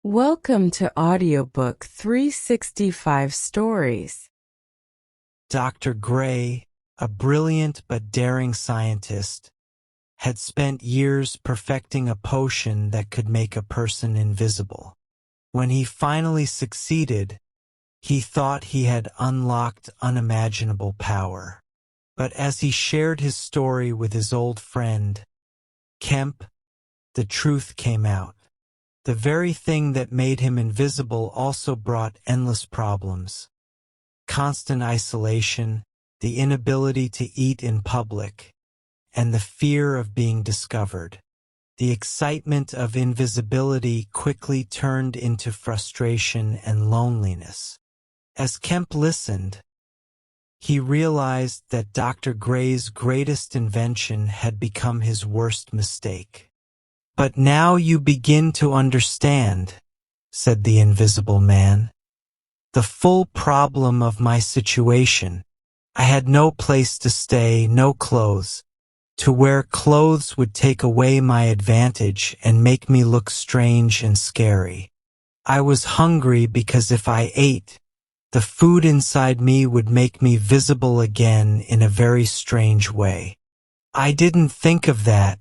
Welcome to Audiobook 365 Stories. Dr. Gray, a brilliant but daring scientist, had spent years perfecting a potion that could make a person invisible. When he finally succeeded, he thought he had unlocked unimaginable power. But as he shared his story with his old friend, Kemp, the truth came out. The very thing that made him invisible also brought endless problems. Constant isolation, the inability to eat in public, and the fear of being discovered. The excitement of invisibility quickly turned into frustration and loneliness. As Kemp listened, he realized that Dr. Gray's greatest invention had become his worst mistake. "But now you begin to understand," said the Invisible Man. "The full problem of my situation. I had no place to stay, no clothes. To wear clothes would take away my advantage and make me look strange and scary. I was hungry because if I ate, the food inside me would make me visible again in a very strange way." "I didn't think of that,"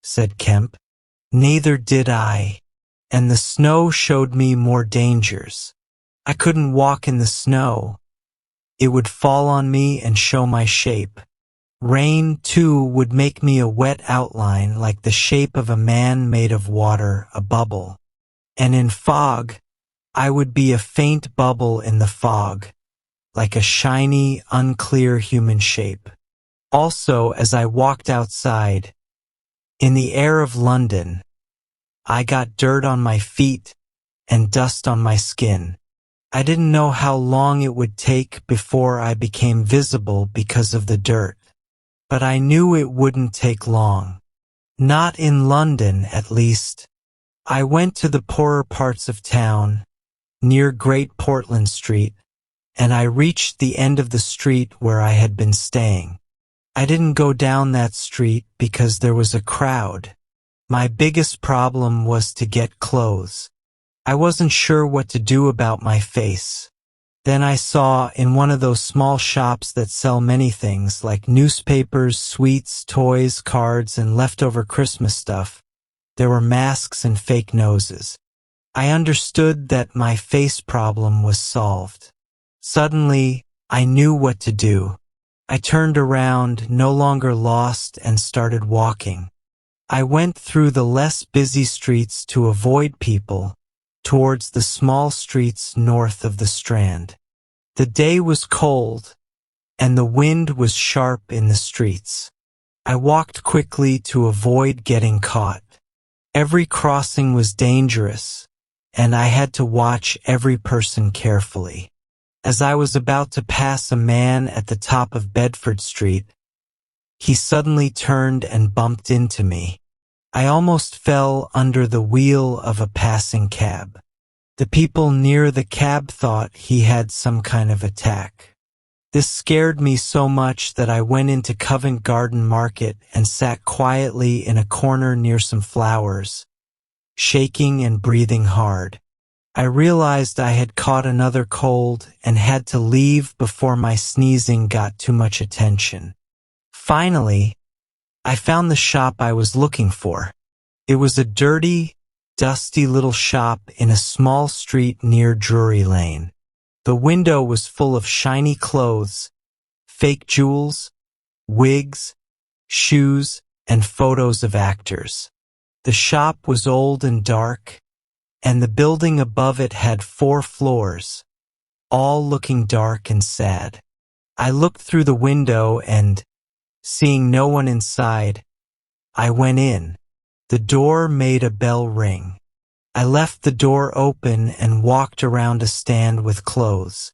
said Kemp. "Neither did I. And the snow showed me more dangers. I couldn't walk in the snow. It would fall on me and show my shape. Rain, too, would make me a wet outline like the shape of a man made of water, a bubble. And in fog, I would be a faint bubble in the fog, like a shiny, unclear human shape. Also, as I walked outside, in the air of London, I got dirt on my feet and dust on my skin. I didn't know how long it would take before I became visible because of the dirt. But I knew it wouldn't take long. Not in London, at least. I went to the poorer parts of town, near Great Portland Street, and I reached the end of the street where I had been staying. I didn't go down that street because there was a crowd. My biggest problem was to get clothes. I wasn't sure what to do about my face. Then I saw in one of those small shops that sell many things like newspapers, sweets, toys, cards, and leftover Christmas stuff. There were masks and fake noses. I understood that my face problem was solved. Suddenly, I knew what to do. I turned around, no longer lost, and started walking. I went through the less busy streets to avoid people, towards the small streets north of the Strand. The day was cold, and the wind was sharp in the streets. I walked quickly to avoid getting caught. Every crossing was dangerous, and I had to watch every person carefully. As I was about to pass a man at the top of Bedford Street, he suddenly turned and bumped into me. I almost fell under the wheel of a passing cab. The people near the cab thought he had some kind of attack. This scared me so much that I went into Covent Garden Market and sat quietly in a corner near some flowers, shaking and breathing hard. I realized I had caught another cold and had to leave before my sneezing got too much attention. Finally, I found the shop I was looking for. It was a dirty, dusty little shop in a small street near Drury Lane. The window was full of shiny clothes, fake jewels, wigs, shoes, and photos of actors. The shop was old and dark, and the building above it had 4 floors, all looking dark and sad. I looked through the window and, seeing no one inside, I went in. The door made a bell ring. I left the door open and walked around a stand with clothes.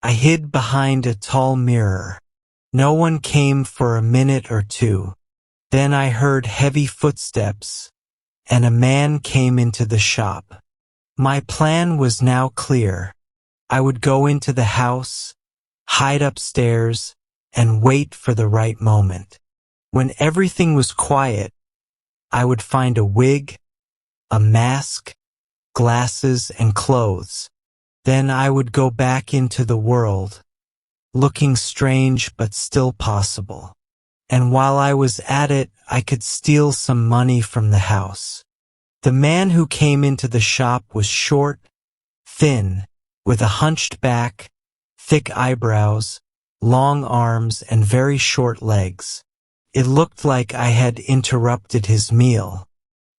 I hid behind a tall mirror. No one came for a minute or two. Then I heard heavy footsteps, and a man came into the shop. My plan was now clear. I would go into the house, hide upstairs, and wait for the right moment. When everything was quiet, I would find a wig, a mask, glasses, and clothes. Then I would go back into the world, looking strange but still possible. And while I was at it, I could steal some money from the house. The man who came into the shop was short, thin, with a hunched back, thick eyebrows, long arms, and very short legs. It looked like I had interrupted his meal.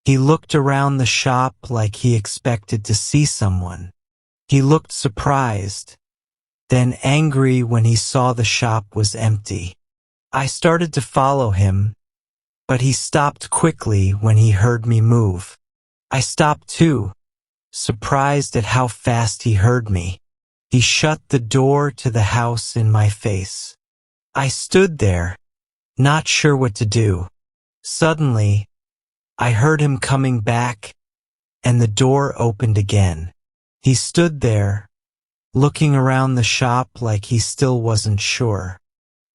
He looked around the shop like he expected to see someone. He looked surprised, then angry when he saw the shop was empty. I started to follow him, but he stopped quickly when he heard me move. I stopped too, surprised at how fast he heard me. He shut the door to the house in my face. I stood there, not sure what to do. Suddenly, I heard him coming back, and the door opened again. He stood there, looking around the shop like he still wasn't sure.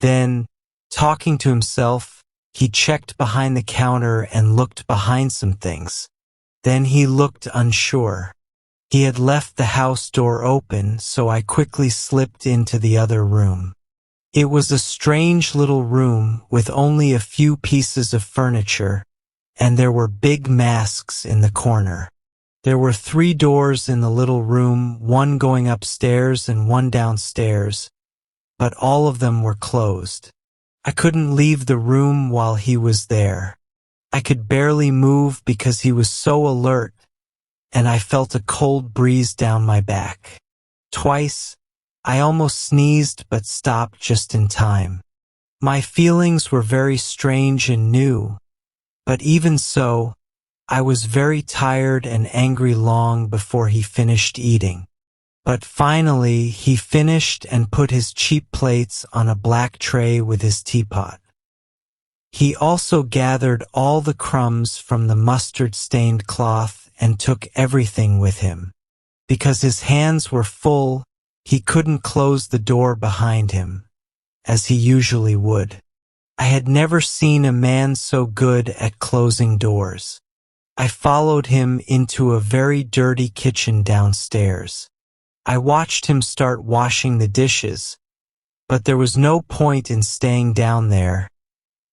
Then, talking to himself, he checked behind the counter and looked behind some things. Then he looked unsure. He had left the house door open, so I quickly slipped into the other room. It was a strange little room with only a few pieces of furniture, and there were big masks in the corner. There were 3 doors in the little room, one going upstairs and one downstairs, but all of them were closed. I couldn't leave the room while he was there. I could barely move because he was so alert, and I felt a cold breeze down my back. Twice, I almost sneezed but stopped just in time. My feelings were very strange and new, but even so, I was very tired and angry long before he finished eating. But finally, he finished and put his cheap plates on a black tray with his teapot. He also gathered all the crumbs from the mustard-stained cloth and took everything with him. Because his hands were full, he couldn't close the door behind him, as he usually would. I had never seen a man so good at closing doors. I followed him into a very dirty kitchen downstairs. I watched him start washing the dishes, but there was no point in staying down there,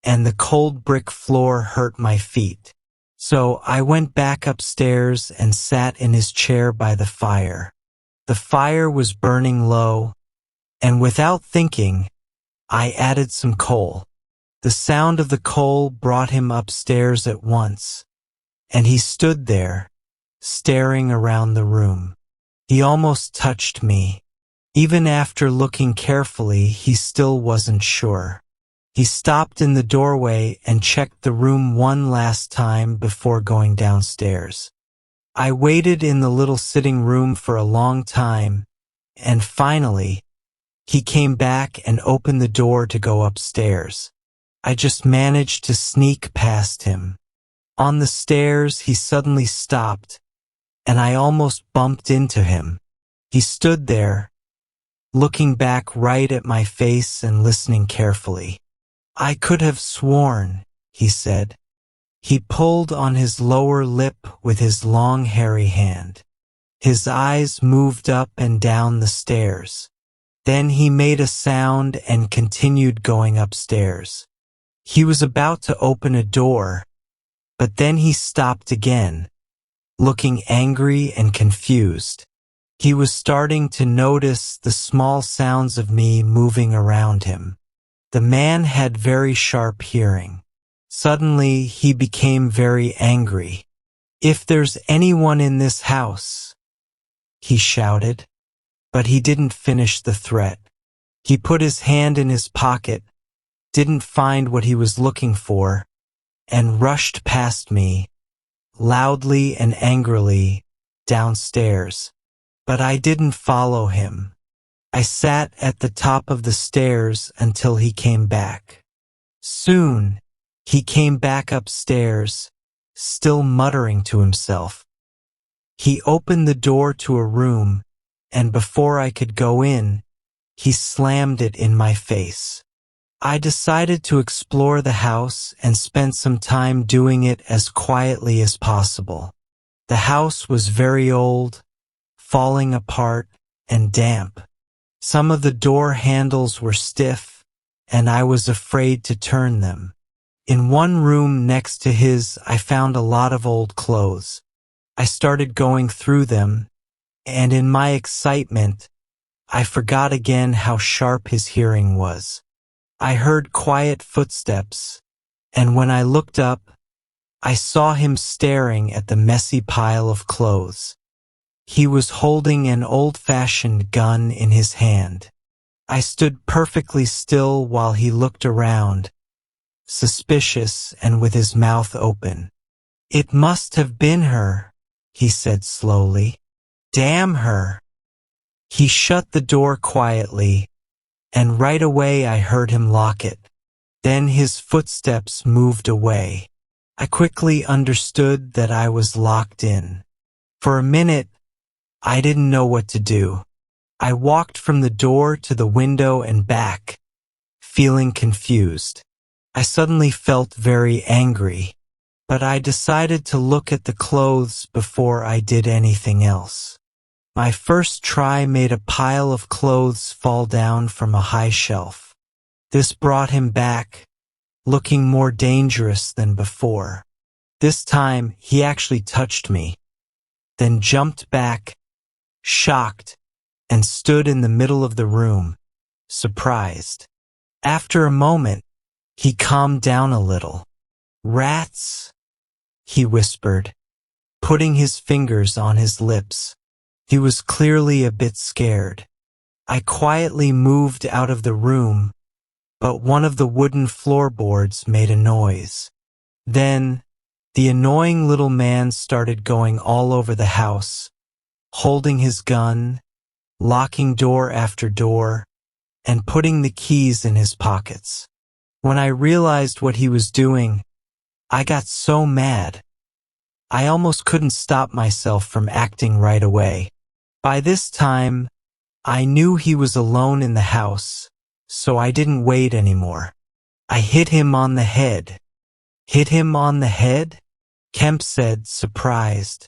and the cold brick floor hurt my feet. So I went back upstairs and sat in his chair by the fire. The fire was burning low, and without thinking, I added some coal. The sound of the coal brought him upstairs at once, and he stood there, staring around the room. He almost touched me. Even after looking carefully, he still wasn't sure. He stopped in the doorway and checked the room one last time before going downstairs. I waited in the little sitting room for a long time, and finally, he came back and opened the door to go upstairs. I just managed to sneak past him. On the stairs, he suddenly stopped, and I almost bumped into him. He stood there, looking back right at my face and listening carefully. "I could have sworn," he said. He pulled on his lower lip with his long hairy hand. His eyes moved up and down the stairs. Then he made a sound and continued going upstairs. He was about to open a door, but then he stopped again, looking angry and confused. He was starting to notice the small sounds of me moving around him. The man had very sharp hearing. Suddenly, he became very angry. "If there's anyone in this house," he shouted. But he didn't finish the threat. He put his hand in his pocket, didn't find what he was looking for, and rushed past me, loudly and angrily, downstairs. But I didn't follow him. I sat at the top of the stairs until he came back. Soon, he came back upstairs, still muttering to himself. He opened the door to a room, and before I could go in, he slammed it in my face. I decided to explore the house and spent some time doing it as quietly as possible. The house was very old, falling apart, and damp. Some of the door handles were stiff, and I was afraid to turn them. In one room next to his, I found a lot of old clothes. I started going through them, and in my excitement, I forgot again how sharp his hearing was. I heard quiet footsteps, and when I looked up, I saw him staring at the messy pile of clothes. He was holding an old-fashioned gun in his hand. I stood perfectly still while he looked around, suspicious and with his mouth open. "It must have been her," he said slowly. "Damn her." He shut the door quietly, and right away I heard him lock it. Then his footsteps moved away. I quickly understood that I was locked in. For a minute, I didn't know what to do. I walked from the door to the window and back, feeling confused. I suddenly felt very angry, but I decided to look at the clothes before I did anything else. My first try made a pile of clothes fall down from a high shelf. This brought him back, looking more dangerous than before. This time, he actually touched me, then jumped back, shocked, and stood in the middle of the room, surprised. After a moment, he calmed down a little. "Rats," he whispered, putting his fingers on his lips. He was clearly a bit scared. I quietly moved out of the room, but one of the wooden floorboards made a noise. Then, the annoying little man started going all over the house, holding his gun, locking door after door, and putting the keys in his pockets. When I realized what he was doing, I got so mad. I almost couldn't stop myself from acting right away. By this time, I knew he was alone in the house, so I didn't wait anymore. I hit him on the head. "Hit him on the head?" Kemp said, surprised.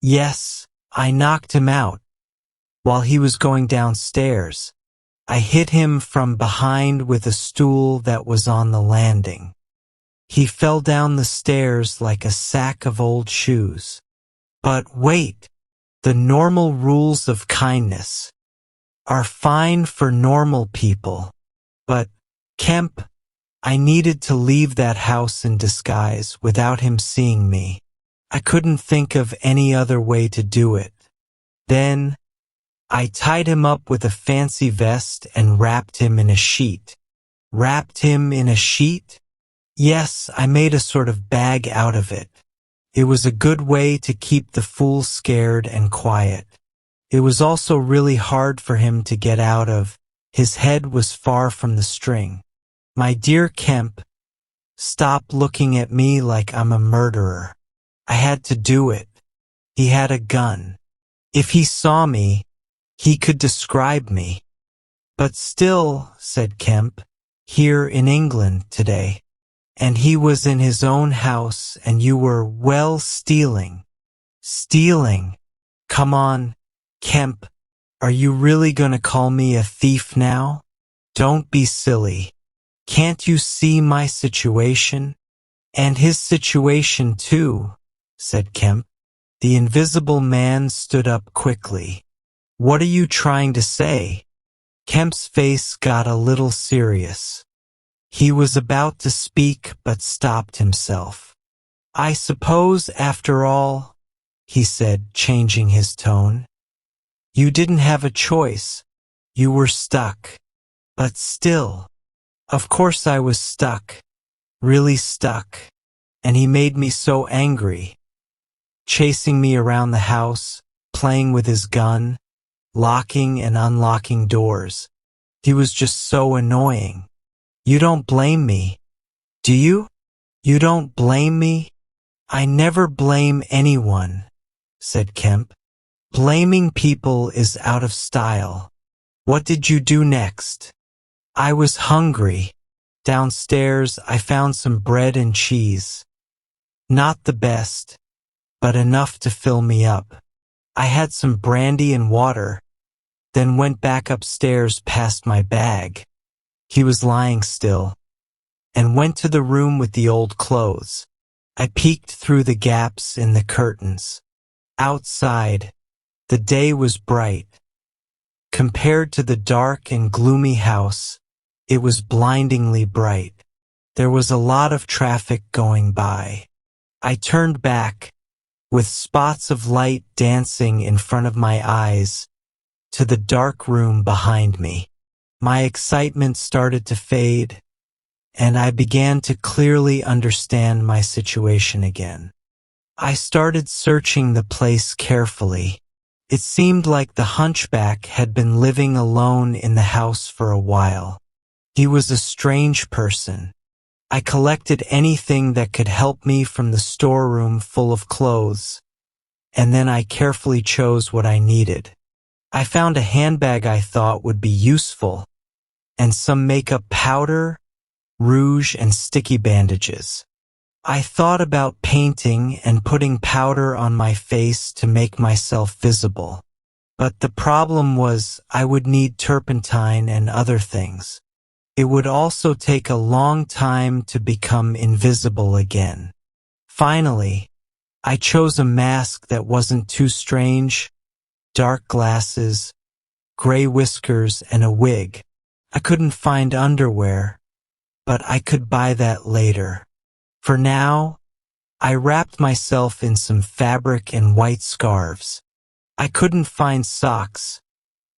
"Yes, I knocked him out. While he was going downstairs, I hit him from behind with a stool that was on the landing. He fell down the stairs like a sack of old shoes. But wait, the normal rules of kindness are fine for normal people. But, Kemp, I needed to leave that house in disguise without him seeing me. I couldn't think of any other way to do it. Then, I tied him up with a fancy vest and wrapped him in a sheet." "Wrapped him in a sheet?" "Yes, I made a sort of bag out of it. It was a good way to keep the fool scared and quiet. It was also really hard for him to get out of. His head was far from the string. My dear Kemp, stop looking at me like I'm a murderer. I had to do it. He had a gun. If he saw me, he could describe me." "But still," said Kemp, "here in England today. And he was in his own house and you were, well, stealing." "Stealing? Come on, Kemp, are you really gonna call me a thief now? Don't be silly. Can't you see my situation?" "And his situation too," said Kemp. The invisible man stood up quickly. "What are you trying to say?" Kemp's face got a little serious. He was about to speak but stopped himself. "I suppose, after all," he said, changing his tone, "you didn't have a choice. You were stuck. But still, of course I was stuck. Really stuck. And he made me so angry. Chasing me around the house, playing with his gun, locking and unlocking doors. He was just so annoying. You don't blame me, do you? You don't blame me?" "I never blame anyone," said Kemp. "Blaming people is out of style. What did you do next?" "I was hungry. Downstairs I found some bread and cheese. Not the best, but enough to fill me up. I had some brandy and water, then went back upstairs past my bag. He was lying still, and went to the room with the old clothes. I peeked through the gaps in the curtains. Outside, the day was bright. Compared to the dark and gloomy house, it was blindingly bright. There was a lot of traffic going by. I turned back, with spots of light dancing in front of my eyes, to the dark room behind me. My excitement started to fade, and I began to clearly understand my situation again. I started searching the place carefully. It seemed like the hunchback had been living alone in the house for a while. He was a strange person. I collected anything that could help me from the storeroom full of clothes, and then I carefully chose what I needed. I found a handbag I thought would be useful, and some makeup powder, rouge, and sticky bandages. I thought about painting and putting powder on my face to make myself visible. But the problem was I would need turpentine and other things. It would also take a long time to become invisible again. Finally, I chose a mask that wasn't too strange, dark glasses, gray whiskers, and a wig. I couldn't find underwear, but I could buy that later. For now, I wrapped myself in some fabric and white scarves. I couldn't find socks,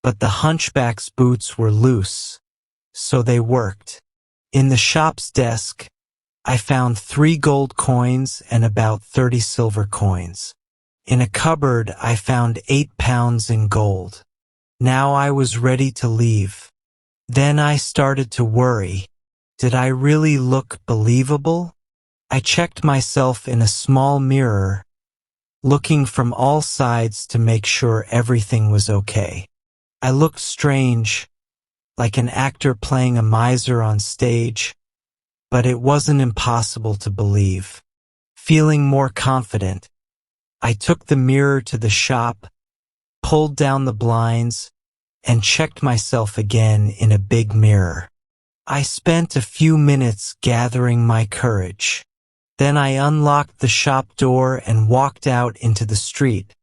but the hunchback's boots were loose, so they worked. In the shop's desk, I found 3 gold coins and about 30 silver coins. In a cupboard, I found 8 pounds in gold. Now I was ready to leave. Then I started to worry. Did I really look believable? I checked myself in a small mirror, looking from all sides to make sure everything was okay. I looked strange, like an actor playing a miser on stage, but it wasn't impossible to believe. Feeling more confident, I took the mirror to the shop, pulled down the blinds, and checked myself again in a big mirror. I spent a few minutes gathering my courage. Then I unlocked the shop door and walked out into the street,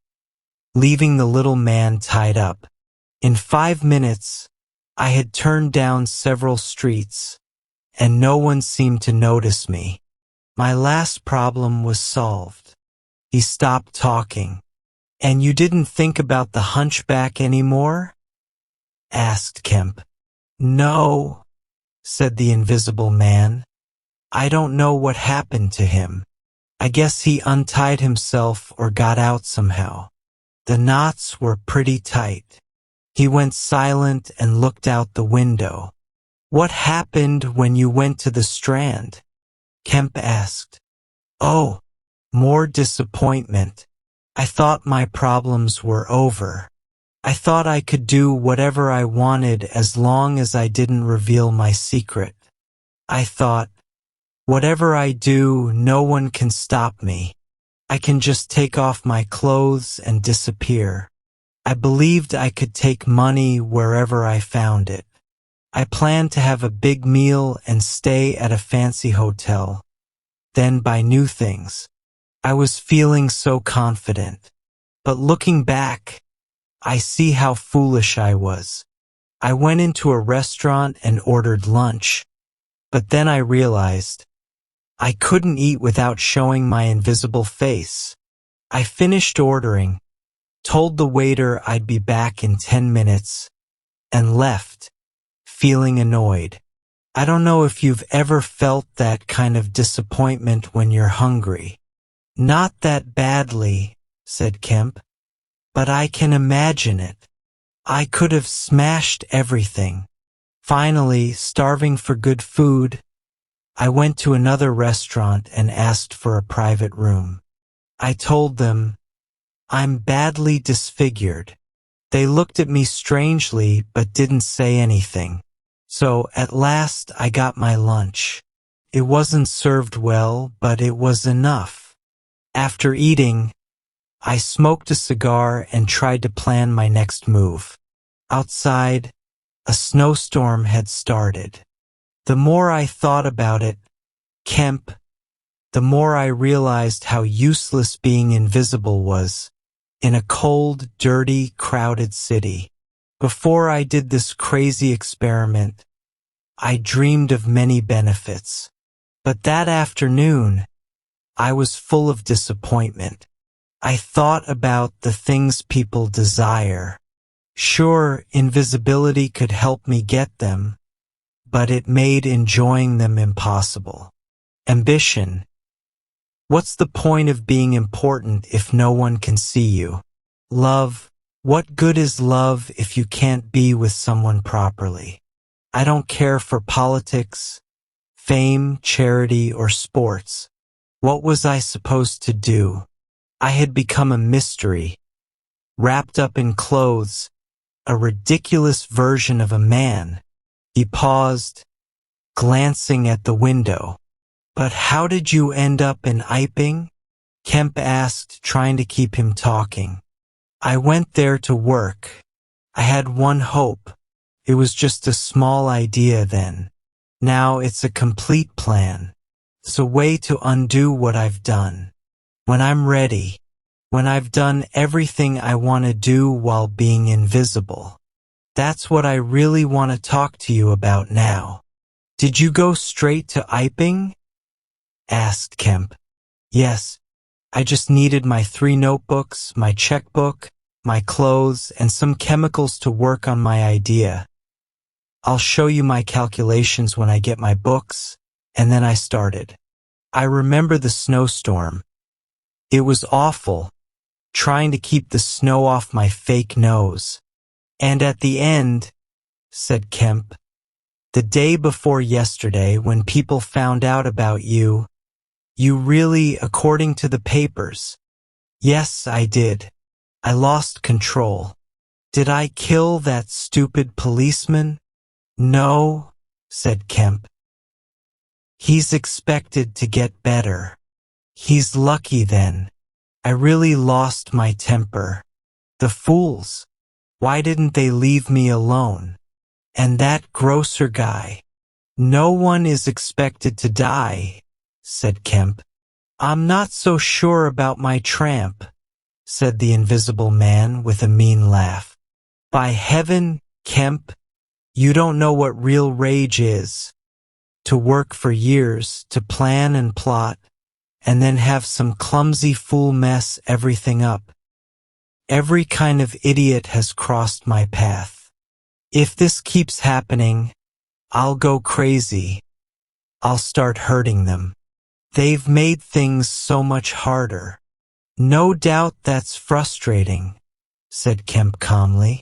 leaving the little man tied up. In 5 minutes, I had turned down several streets, and no one seemed to notice me. My last problem was solved. He stopped talking. "And you didn't think about the hunchback anymore?" asked Kemp. "No," said the invisible man. "I don't know what happened to him. I guess he untied himself or got out somehow. The knots were pretty tight." He went silent and looked out the window. "What happened when you went to the Strand?" Kemp asked. "Oh, more disappointment. I thought my problems were over. I thought I could do whatever I wanted as long as I didn't reveal my secret. I thought, whatever I do, no one can stop me. I can just take off my clothes and disappear. I believed I could take money wherever I found it. I planned to have a big meal and stay at a fancy hotel, then buy new things. I was feeling so confident. But looking back, I see how foolish I was. I went into a restaurant and ordered lunch, but then I realized I couldn't eat without showing my invisible face. I finished ordering, told the waiter I'd be back in 10 minutes, and left, feeling annoyed. I don't know if you've ever felt that kind of disappointment when you're hungry. "Not that badly," said Kemp, "but I can imagine it. I could have smashed everything." Finally, starving for good food, I went to another restaurant and asked for a private room. I told them, "I'm badly disfigured." They looked at me strangely but didn't say anything. So at last I got my lunch. It wasn't served well, but it was enough. After eating, I smoked a cigar and tried to plan my next move. Outside, a snowstorm had started. The more I thought about it, Kemp, the more I realized how useless being invisible was in a cold, dirty, crowded city. Before I did this crazy experiment, I dreamed of many benefits. But that afternoon, I was full of disappointment. I thought about the things people desire. Sure, invisibility could help me get them, but it made enjoying them impossible. Ambition. What's the point of being important if no one can see you? Love. What good is love if you can't be with someone properly? I don't care for politics, fame, charity, or sports. What was I supposed to do? I had become a mystery, wrapped up in clothes, a ridiculous version of a man. He paused, glancing at the window. But how did you end up in Iping? Kemp asked, trying to keep him talking. I went there to work. I had one hope. It was just a small idea then. Now it's a complete plan. It's a way to undo what I've done. When I'm ready, when I've done everything I want to do while being invisible. That's what I really want to talk to you about now. Did you go straight to Iping? Asked Kemp. Yes, I just needed my 3 notebooks, my checkbook, my clothes, and some chemicals to work on my idea. I'll show you my calculations when I get my books, and then I started. I remember the snowstorm. It was awful, trying to keep the snow off my fake nose. And at the end, said Kemp, the day before yesterday when people found out about you, you really, according to the papers. Yes, I did. I lost control. Did I kill that stupid policeman? No, said Kemp. He's expected to get better. He's lucky then. I really lost my temper. The fools. Why didn't they leave me alone? And that grocer guy. No one is expected to die, said Kemp. I'm not so sure about my tramp, said the invisible man with a mean laugh. By heaven, Kemp, you don't know what real rage is. To work for years, to plan and plot, and then have some clumsy fool mess everything up. Every kind of idiot has crossed my path. If this keeps happening, I'll go crazy. I'll start hurting them. They've made things so much harder. No doubt that's frustrating, said Kemp calmly.